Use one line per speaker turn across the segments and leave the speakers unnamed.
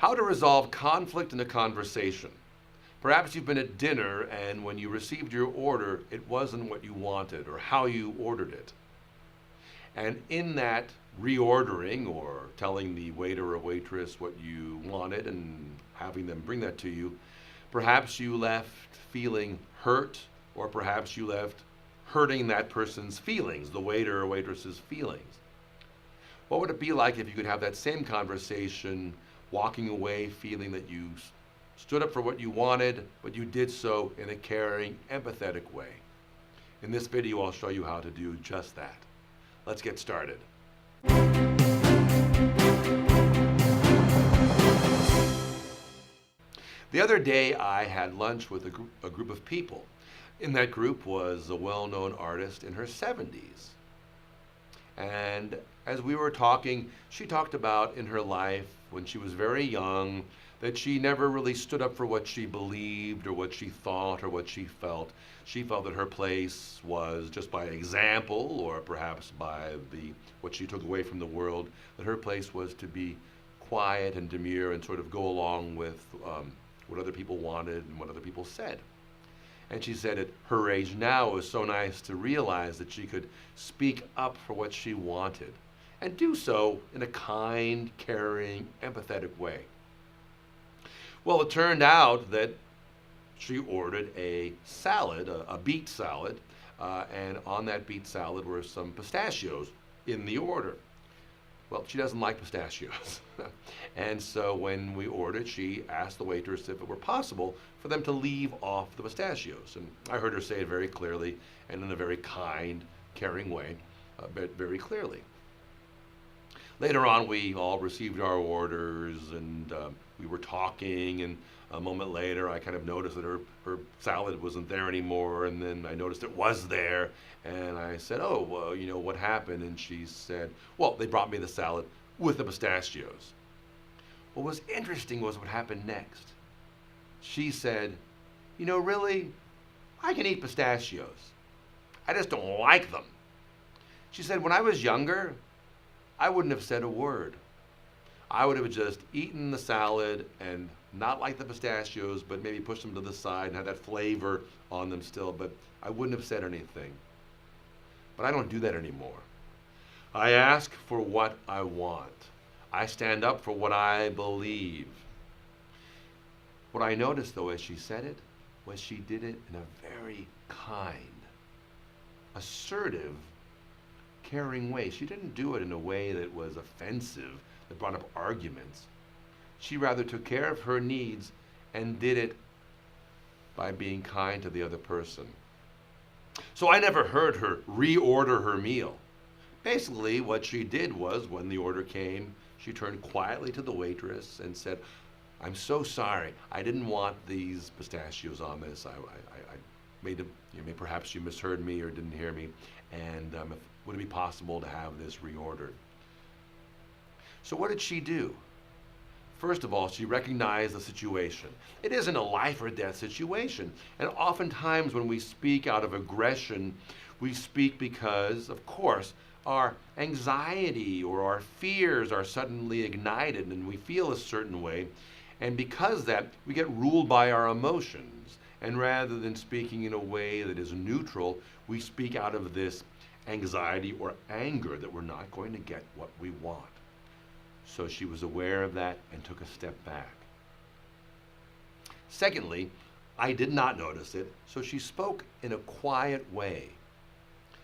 How to resolve conflict in a conversation. Perhaps you've been at dinner and when you received your order, it wasn't what you wanted or how you ordered it. And in that reordering or telling the waiter or waitress what you wanted and having them bring that to you, perhaps you left feeling hurt, or perhaps you left hurting that person's feelings, the waiter or waitress's feelings. What would it be like if you could have that same conversation, walking away feeling that you stood up for what you wanted, but you did so in a caring, empathetic way? In this video, I'll show you how to do just that. Let's get started. The other day, I had lunch with a group of people. In that group was a well-known artist in her 70s. And as we were talking, she talked about in her life when she was very young that she never really stood up for what she believed or what she thought or what she felt. She felt that her place was just by example, or perhaps by what she took away from the world, that her place was to be quiet and demure and sort of go along with what other people wanted and what other people said. And she said at her age now, it was so nice to realize that she could speak up for what she wanted and do so in a kind, caring, empathetic way. Well, it turned out that she ordered a salad, a beet salad, and on that beet salad were some pistachios in the order. Well, she doesn't like pistachios. And so when we ordered, she asked the waitress if it were possible for them to leave off the pistachios. And I heard her say it very clearly and in a very kind, caring way, but very clearly. Later on, we all received our orders and we were talking, and a moment later I kind of noticed that her salad wasn't there anymore, and then I noticed it was there, and I said, oh, well, what happened? And she said, well, they brought me the salad with the pistachios. What was interesting was what happened next. She said, really, I can eat pistachios. I just don't like them. She said, when I was younger, I wouldn't have said a word. I would have just eaten the salad and not liked the pistachios, but maybe pushed them to the side and had that flavor on them still, but I wouldn't have said anything. But I don't do that anymore. I ask for what I want. I stand up for what I believe. What I noticed, though, as she said it, was she did it in a very kind, assertive, caring way. She didn't do it in a way that was offensive, that brought up arguments. She rather took care of her needs and did it by being kind to the other person. So I never heard her reorder her meal. Basically, what she did was, when the order came, she turned quietly to the waitress and said, I'm so sorry. I didn't want these pistachios on this. I made them, perhaps you misheard me or didn't hear me, and would it be possible to have this reordered? So what did she do? First of all, she recognized the situation. It isn't a life or death situation. And oftentimes when we speak out of aggression, we speak because, of course, our anxiety or our fears are suddenly ignited and we feel a certain way. And because of that, we get ruled by our emotions. And rather than speaking in a way that is neutral, we speak out of this anxiety or anger that we're not going to get what we want. So she was aware of that and took a step back. Secondly, I did not notice it, so she spoke in a quiet way.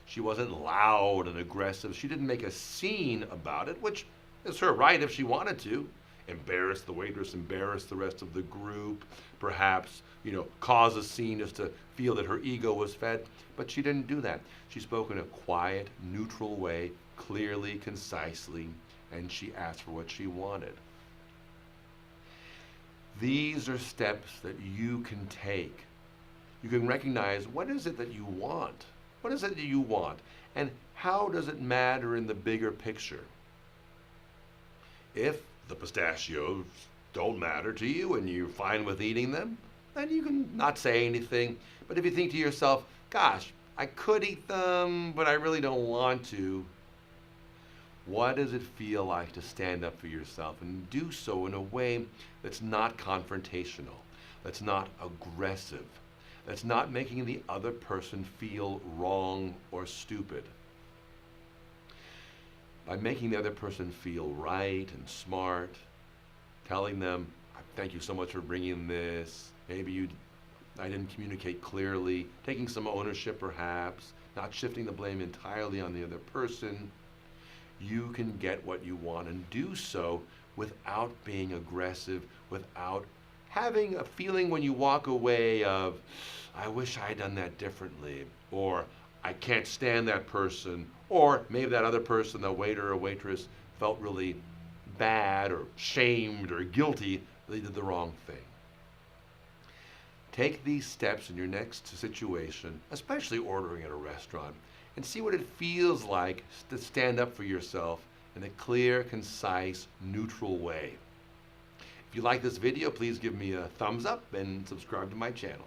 She wasn't loud and aggressive. She didn't make a scene about it, which is her right if she wanted to. Embarrass the waitress, embarrass the rest of the group, perhaps, cause a scene just to feel that her ego was fed. But she didn't do that. She spoke in a quiet, neutral way, clearly, concisely, and she asked for what she wanted. These are steps that you can take. You can recognize, what is it that you want? What is it that you want? And how does it matter in the bigger picture? If the pistachios don't matter to you and you're fine with eating them, then you can not say anything. But if you think to yourself, gosh, I could eat them, but I really don't want to, What does it feel like to stand up for yourself and do so in a way that's not confrontational, that's not aggressive, that's not making the other person feel wrong or stupid? By making the other person feel right and smart, telling them, thank you so much for bringing this. I didn't communicate clearly, taking some ownership perhaps, not shifting the blame entirely on the other person. You can get what you want and do so without being aggressive, without having a feeling when you walk away of, I wish I had done that differently, or I can't stand that person, or maybe that other person, the waiter or waitress, felt really bad or shamed or guilty they did the wrong thing. Take these steps in your next situation, especially ordering at a restaurant, and see what it feels like to stand up for yourself in a clear, concise, neutral way. If you like this video, please give me a thumbs up and subscribe to my channel.